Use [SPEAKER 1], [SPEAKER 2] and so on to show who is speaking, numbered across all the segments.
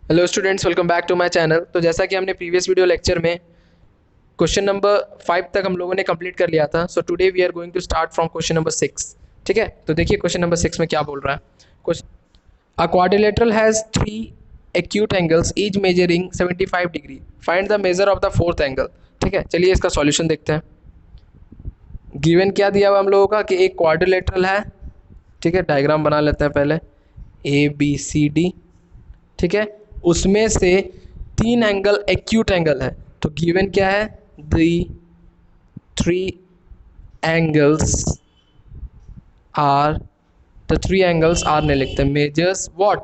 [SPEAKER 1] Hello students, welcome back to my channel. तो जैसा कि हमने प्रीवियस वीडियो लेक्चर में क्वेश्चन नंबर 5 तक हम लोगों ने कंप्लीट कर लिया था। So today we are going to start from question number 6। ठीक है, तो देखिए क्वेश्चन नंबर 6 में क्या बोल रहा है। Question, a quadrilateral has 3 acute angles each measuring 75 degree, find the measure of the fourth angle. ठीक है, चलिए इसका सॉल्यूशन देखते हैं। गिवन क्या दिया हुआ हम लोगों का कि एक क्वाड्रिलेटरल है। ठीक है, डायग्राम बना लेते हैं पहले, ए बी सी डी। ठीक है, उसमें से 3 एंगल एक्यूट एंगल है। तो गिवन क्या है, the 3 angles are, the 3 angles are ने लिखते हैं मेजर्स व्हाट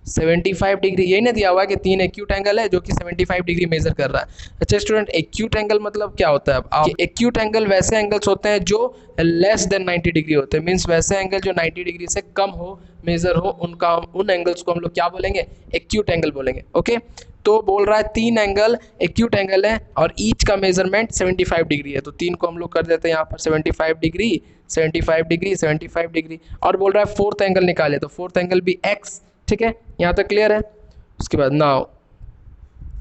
[SPEAKER 1] 75 डिग्री। यही ना दिया हुआ है कि 3 एक्यूट एंगल है जो कि 75 डिग्री मेजर कर रहा है। अच्छा स्टूडेंट, एक्यूट एंगल मतलब क्या होता है? अब आप, एक्यूट एंगल वैसे एंगल्स होते हैं जो लेस देन 90 डिग्री होते हैं। मीन्स वैसे एंगल जो 90 डिग्री से कम हो, मेजर हो, उनका उन एंगल्स को हम लोग क्या बोलेंगे? एक्यूट एंगल बोलेंगे। ओके, तो बोल रहा है 3 एंगल एक्यूट एंगल है और ईच का मेजरमेंट 75 डिग्री है। तो 3 को हम लोग कर देते हैं यहाँ पर 75 डिग्री, 75 डिग्री, 75 डिग्री। और बोल रहा है फोर्थ एंगल निकाले, तो फोर्थ एंगल भी एक्स। ठीक है, यहाँ तक क्लियर है। उसके बाद now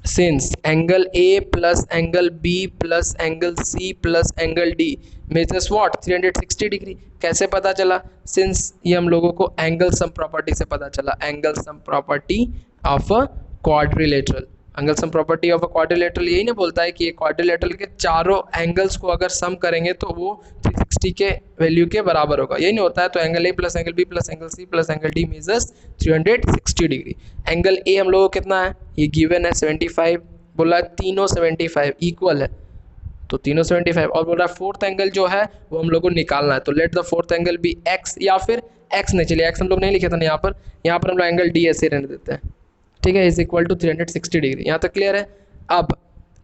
[SPEAKER 1] since angle A plus angle B plus angle C plus angle D measures what 360 degree. कैसे पता चला? सिंस ये हम लोगों को एंगल सम प्रॉपर्टी से पता चला। Angle sum property of a quadrilateral, angle sum property of a quadrilateral यही ना बोलता है कि क्वाड्रिलेटरल के चारों एंगल्स को अगर सम करेंगे तो वो 360 के वैल्यू के बराबर होगा। यही नहीं होता है। तो angle A plus angle B plus angle C plus angle D measures 360 degree. Angle A हम लोगों को कितना है, ये गिवन है 75। बोला तीनों 75 इक्वल है, तो तीनों 75। और बोल रहा है फोर्थ एंगल जो है वो हम लोग को निकालना है। तो let the fourth angle be x, या फिर एक्स नहीं, चलिए एक्स हम लोग नहीं लिखे थे ना यहाँ पर। यहाँ पर हम लोग एंगल डी ऐसे रहने देते हैं। ठीक है, इज इक्वल टू 360 डिग्री। यहाँ तक क्लियर है। अब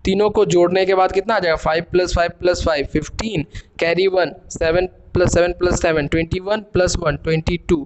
[SPEAKER 1] तीनों को जोड़ने के बाद कितना आ जाएगा? 5 plus 5 plus 5 15, carry 1 7 plus 7 plus 7 21 plus 1 22,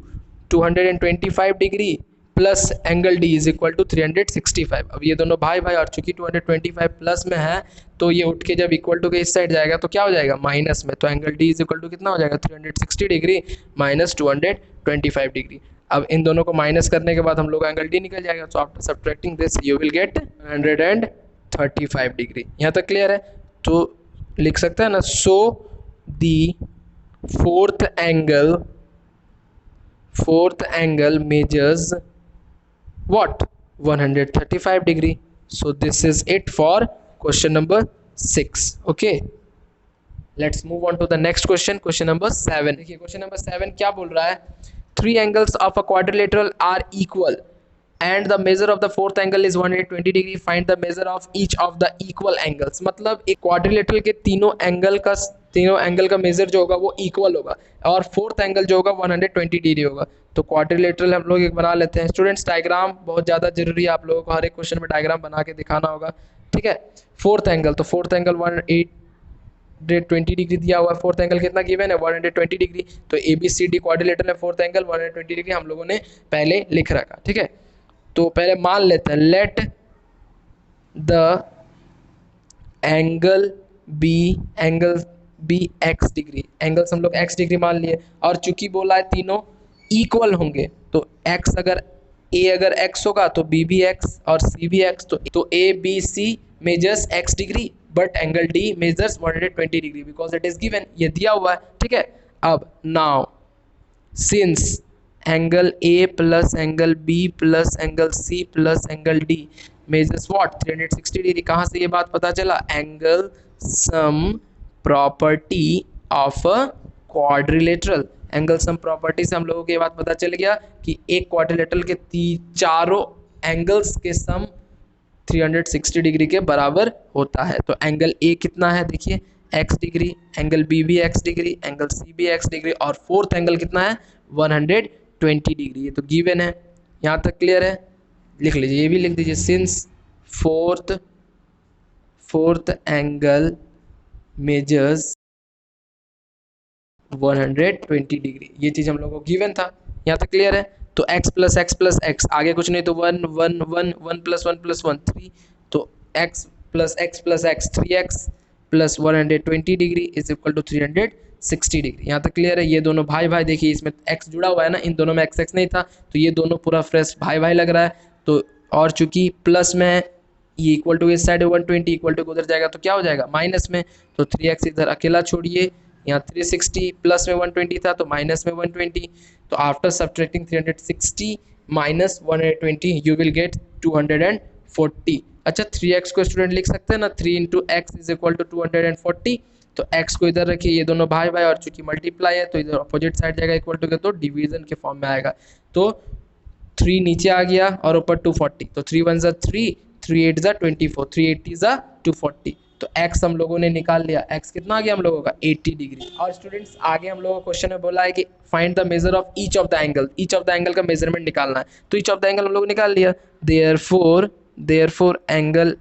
[SPEAKER 1] 225 degree plus angle D is equal to 365। अब ये दोनों भाई भाई, और चूंकि 225 प्लस में है तो ये उठ के जब इक्वल टू के इस साइड जाएगा तो क्या हो जाएगा? माइनस में। तो angle D is equal to कितना हो जाएगा? 360 डिग्री माइनस 225 डिग्री। अब इन दोनों को माइनस करने के बाद हम लोग एंगल डी निकल जाएगा। तो after subtracting this you will get 135 degree. यहाँ तक क्लियर है। तो लिख सकते हैं ना, so the fourth angle measures what 135 degree. So this is it for question number 6. Okay, let's move on to the next question, question number 7। देखिए question number 7 क्या बोल रहा है, 3 angles of a quadrilateral are equal and the measure of the fourth angle is 120 degree, find the measure of each of the equal angles। मतलब एक quadrilateral के तीनों angle का मेजर जो होगा वो इक्वल होगा और फोर्थ एंगल जो होगा 120 डिग्री होगा। तो क्वाड्रिलेटरल हम लोग एक बना लेते हैं। स्टूडेंट्स, डायग्राम बहुत ज़्यादा जरूरी है, आप लोगों को हर एक क्वेश्चन में डायग्राम बना के दिखाना होगा। ठीक है, फोर्थ एंगल, तो फोर्थ एंगल 120 डिग्री दिया हुआ है। फोर्थ एंगल कितना गिवन है? 120 डिग्री। तो A B C D quadrilateral है, फोर्थ एंगल 120 डिग्री हम लोगों ने पहले लिख रखा। ठीक है, तो पहले मान लेते हैं let the angle be x degree. Angles हम लोग एक्स डिग्री मान लिए, और चूंकि बोला है तीनों इक्वल होंगे तो एक्स अगर ए अगर एक्स होगा तो बी भी एक्स और सी भी एक्स। तो A B C measures x degree but angle D measures 120 degree because it is given, ये दिया हुआ है। ठीक है, अब now since angle A plus angle B plus angle C plus angle D measures what 360 degree. कहाँ से ये बात पता चला? Angle sum property of a quadrilateral. Angle sum property से हम लोगों को ये बात पता चल गया कि एक क्वाड्रिलेटरल के चारों एंगल्स के सम 360 डिग्री के बराबर होता है। तो एंगल ए कितना है? देखिए एक्स डिग्री, एंगल बी भी एक्स डिग्री, एंगल सी भी एक्स डिग्री, और फोर्थ एंगल कितना है? 120 डिग्री। ये तो गिवन है। यहाँ तक क्लियर है? लिख लीजिए, ये भी लिख दीजिए, since fourth angle measures 120 degree, ये चीज़ हम लोगों को गिवन था। यहाँ तक क्लियर है? तो x प्लस एक्स, आगे कुछ नहीं, तो 1 1 1 1 प्लस 1 प्लस 1 3, तो x plus x 3x plus 120 degree is equal to 360 degree. यहाँ तक क्लियर है? ये दोनों भाई भाई, देखिए इसमें x जुड़ा हुआ है ना, इन दोनों में x नहीं था, तो ये दोनों पूरा फ्रेश भाई भाई लग रहा है। तो और चूंकि प्लस में है, ये इक्वल टू इस साइड 120 इक्वल टू उधर जाएगा तो क्या हो जाएगा माइनस में, तो 3x इधर अकेला छोड़िए, यहाँ 360 प्लस में 120 था तो माइनस में 120, तो after subtracting 360 minus 120 you will gate 240। अच्छा 3x को स्टूडेंट लिख सकते हैं ना, 3 into x is equal to 240, तो x को इधर रखिए, ये दोनों भाई भाई और चूंकि मल्टीप्लाई है तो इधर अपोजिट साइड जाएगा इक्वल टू के, तो डिवीजन के फॉर्म में आएगा, तो 3 नीचे आ गया और ऊपर 240, तो 3 1 3, 3 8 24, 3 80 240, तो x हम लोगों ने निकाल लिया, x कितना आ गया हम लोगों का 80 डिग्री। और स्टूडेंट्स आगे हम लोगों को क्वेश्चन में बोला है कि find the measure of each of the angle, each of the angle का मेजरमेंट निकालना है, तो ईच ऑफ द एंगल हम लोग निकाल लिया, देयरफॉर एंगल,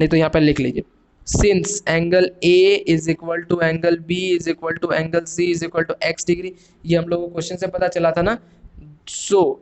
[SPEAKER 1] नहीं तो यहाँ पर लिख लीजिए, since angle A is equal to angle B is equal to angle C is equal to x degree, ये हम लोगों को क्वेश्चन से पता चला था ना, सो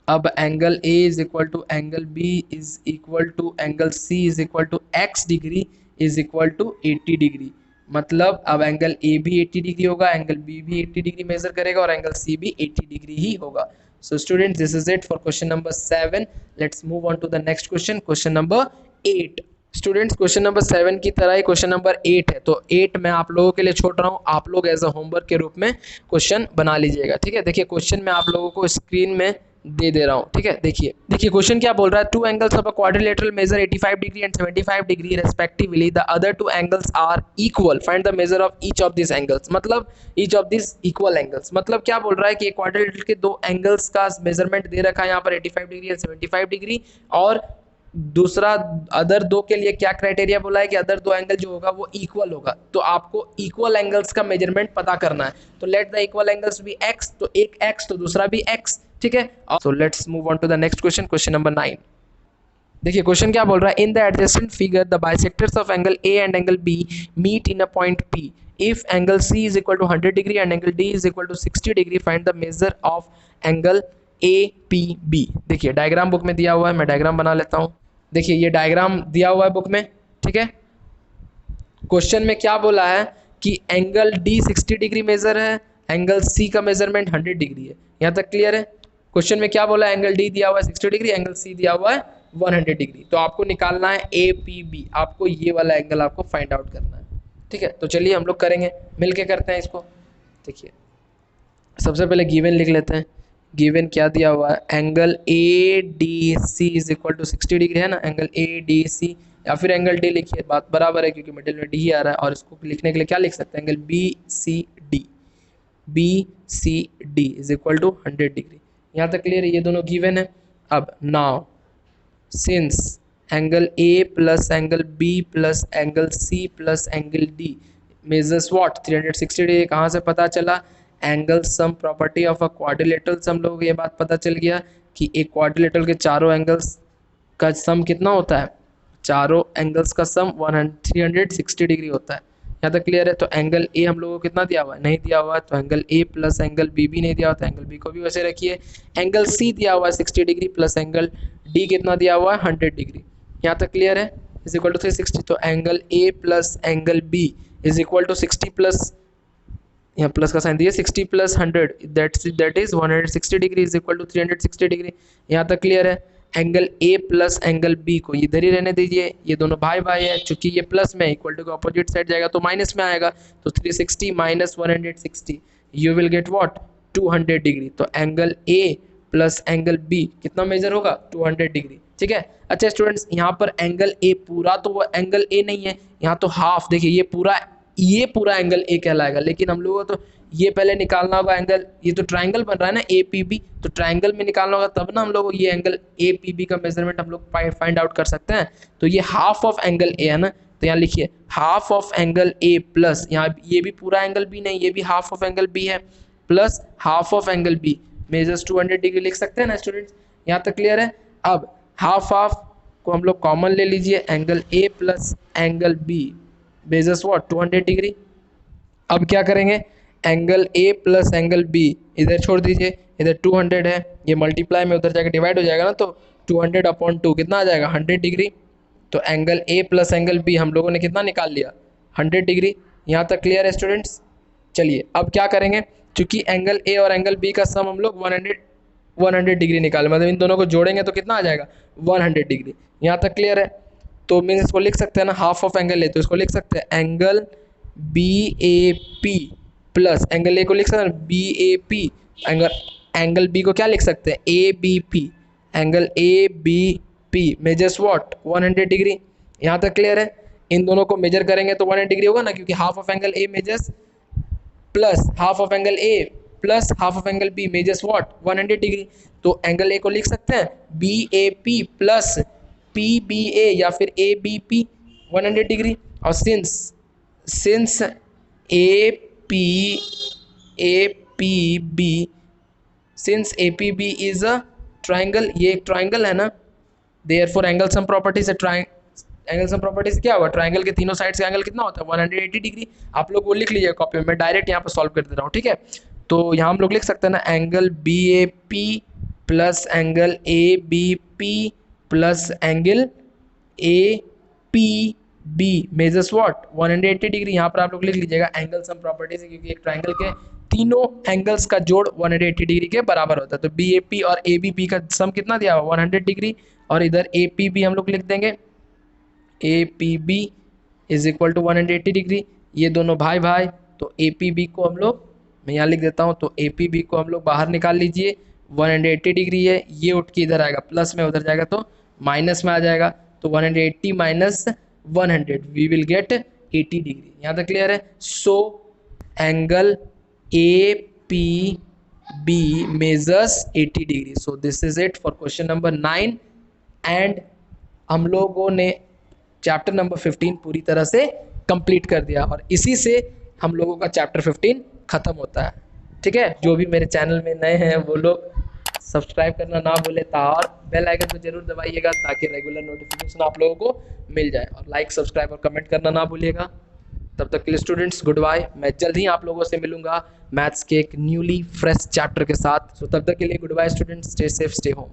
[SPEAKER 1] अब angle A is equal to angle B is equal to angle C is equal to x degree is equal to 80 degree, मतलब अब एंगल A भी 80 डिग्री होगा, एंगल B भी 80 डिग्री मेजर करेगा और एंगल C भी 80 degree ही होगा। So students this is it for question number 7। Let's move on to the next question, question number 8। Students question number 7 की तरह ही क्वेश्चन नंबर 8 है, तो 8 मैं आप लोगों के लिए छोड़ रहा हूँ, आप लोग एज अ होमवर्क के रूप में क्वेश्चन बना लीजिएगा, ठीक है। देखिए क्वेश्चन मैं आप लोगों को स्क्रीन में दे रहा हूँ, ठीक है। देखिए क्वेश्चन क्या बोल रहा है, two angles of a quadrilateral measure 85 degree and 75 degree respectively, the other two angles are equal, find the measure of each of this angles, मतलब each of this equal angles, मतलब क्या बोल रहा है कि क्वाड्रिलेटरल के दो एंगल्स का मेजरमेंट दे रखा है यहाँ पर 85 डिग्री एंड 75 डिग्री, और दूसरा अदर दो के लिए क्या क्राइटेरिया बोला है कि अदर दो एंगल जो होगा वो इक्वल होगा, तो आपको इक्वल एंगल्स का मेजरमेंट पता करना है, तो let the equal angles be x, तो एक x तो दूसरा भी x, ठीक है। So let's move on to the next question, question number 9। देखिए क्वेश्चन क्या बोल रहा है, in the adjacent figure the bisectors of angle A and angle B meet in a point P, if angle C is equal to 100 degree and angle D is equal to 60 degree, find the measure of angle APB। देखिए diagram book में दिया हुआ है, मैं diagram बना लेता हूँ। देखिए ये डायग्राम दिया हुआ है बुक में, ठीक है। क्वेश्चन में क्या बोला है कि एंगल D 60 डिग्री मेजर है, एंगल C का मेजरमेंट 100 डिग्री है, यहाँ तक क्लियर है। क्वेश्चन में क्या बोला है, एंगल D दिया हुआ है 60 डिग्री, एंगल C दिया हुआ है 100 डिग्री, तो आपको निकालना है APB, आपको ये वाला एंगल आपको फाइंड आउट करना है, ठीक है। तो चलिए हम लोग करेंगे, मिलके करते हैं इसको। देखिए सबसे पहले गिवन लिख लेते हैं, गिवन क्या दिया हुआ है, angle ADC is equal to 60 degree है ना, एंगल ADC, या फिर एंगल D लिखिए, बात बराबर है क्योंकि मिडिल में D ही आ रहा है, और इसको लिखने के लिए क्या लिख सकते हैं, angle BCD is equal to 100 degree, यहाँ तक क्लियर है, ये दोनों गिवन है। अब now since angle A plus angle B plus angle C plus angle D measures what 360 degree, कहाँ से पता चला, angle sum property of a quadrilateral, हम लोग ये बात पता चल गया कि एक क्वाड्रिलेटरल के चारों एंगल्स का सम कितना होता है, चारों एंगल्स का सम 360 डिग्री होता है, यहाँ तक क्लियर है। तो एंगल ए हम लोगों को कितना दिया हुआ है, नहीं दिया हुआ है, तो angle A plus angle B भी नहीं दिया हुआ, तो एंगल बी को भी वैसे रखिए। एंगल सी दिया हुआ है 60 डिग्री प्लस एंगल डी कितना दिया हुआ है 100 डिग्री, यहाँ तक क्लियर है, इज इक्वल टू 360, तो angle A plus angle B is equal to 60 plus, यहाँ प्लस का साइन दिया 60 plus 100 that is 160 degree is equal to 360 degree, यहाँ तक क्लियर है। Angle A plus angle B को इधर ही रहने दीजिए, ये दोनों भाई भाई है, चूंकि ये प्लस में इक्वल टू का अपोजिट साइड जाएगा तो माइनस में आएगा, तो 360 minus 160 you will get what 200 degree, तो angle A plus angle B कितना मेजर होगा 200 डिग्री, ठीक है। अच्छा स्टूडेंट्स यहाँ पर एंगल ए पूरा तो वो एंगल ए नहीं है, यहाँ तो हाफ, देखिए ये पूरा एंगल ए कहलाएगा, लेकिन हम लोगों को तो ये पहले निकालना होगा एंगल, ये तो ट्रायंगल बन रहा है ना APB, तो ट्रायंगल में निकालना होगा तब ना हम लोग ये एंगल APB का मेजरमेंट हम लोग फाइंड आउट कर सकते हैं। तो ये हाफ ऑफ एंगल ए है ना, तो यहाँ लिखिए half of angle A plus, यहाँ ये भी पूरा एंगल बी नहीं, ये भी हाफ ऑफ एंगल बी है, plus half of angle B measures 200 degree लिख सकते हैं ना स्टूडेंट्स, यहाँ तक क्लियर है। अब हाफ ऑफ को हम लोग कॉमन ले लीजिए, angle A plus angle B measures what 200 degree. अब क्या करेंगे, angle A plus angle B इधर छोड़ दीजिए, इधर 200 है, ये मल्टीप्लाई में उधर जाकर डिवाइड हो जाएगा ना, तो 200 अपॉन 2 कितना आ जाएगा 100 डिग्री, तो angle A plus angle B हम लोगों ने कितना निकाल लिया 100 डिग्री, यहाँ तक क्लियर है स्टूडेंट्स। चलिए अब क्या करेंगे, चूंकि एंगल ए और एंगल बी का सम हम लोग 100 डिग्री निकाले, मतलब इन दोनों को जोड़ेंगे तो कितना आ जाएगा 100 डिग्री। यहाँ तक क्लियर है? तो मीन्स इसको लिख सकते हैं ना, हाफ ऑफ एंगल ए, तो इसको लिख सकते हैं angle B A P plus angle A को लिख सकते हैं B A P, angle B को क्या लिख सकते हैं A B P, angle A B P measures what 100 degree. यहाँ तक क्लियर है? इन दोनों को मेजर करेंगे तो 100 डिग्री होगा ना, क्योंकि half of angle A measures plus half of angle A plus half of angle B measures what 100 degree. तो एंगल ए को लिख सकते हैं B A P plus P B A या फिर ए बी पी 100 डिग्री। और since A P B since A P B is a triangle, ये एक ट्राइंगल है ना, देयरफॉर एंगल सम प्रॉपर्टी से एंगल सम प्रॉपर्टी से क्या हुआ, ट्राइंगल के तीनों साइड्स का एंगल कितना होता है 180 डिग्री। आप लोग वो लिख लीजिए कॉपी में, मैं डायरेक्ट यहाँ पर सॉल्व कर दे रहा हूँ, ठीक है। तो यहाँ हम लोग लिख सकते हैं ना angle B A P plus angle A B P plus angle A P B measures what 180 degree. यहाँ पर आप लोग लिख लीजिएगा एंगल सम प्रॉपर्टी से, क्योंकि एक ट्राइंगल के तीनों एंगल्स का जोड़ 180 डिग्री के बराबर होता है। तो बी ए पी और ए बी पी का सम कितना दिया हुआ 100 डिग्री, और इधर ए पी बी हम लोग लिख देंगे A P B is equal to 180 degree. ये दोनों भाई भाई, तो ए पी बी को हम लोग, मैं यहाँ लिख देता हूँ, तो ए पी बी को हम लोग बाहर निकाल लीजिए, 180 डिग्री है, ये उठ के इधर आएगा प्लस में, उधर जाएगा तो माइनस में आ जाएगा, तो 180 minus 100 we will get 80 degree. यहाँ तक क्लियर है? So angle A P B measures 80 degree. So this is it for question number 9 and हम लोगों ने चैप्टर नंबर 15 पूरी तरह से कंप्लीट कर दिया, और इसी से हम लोगों का चैप्टर 15 खत्म होता है, ठीक है। जो भी मेरे चैनल में नए हैं वो लोग सब्सक्राइब करना ना भूले और बेल आइकन को जरूर दबाइएगा, ताकि रेगुलर नोटिफिकेशन आप लोगों को मिल जाए, और लाइक सब्सक्राइब और कमेंट करना ना भूलिएगा। तब तक के लिए स्टूडेंट्स गुड बाय, मैं जल्द ही आप लोगों से मिलूंगा मैथ्स के एक न्यूली फ्रेश चैप्टर के साथ। सो तब तक के लिए good bye students, stay safe stay home.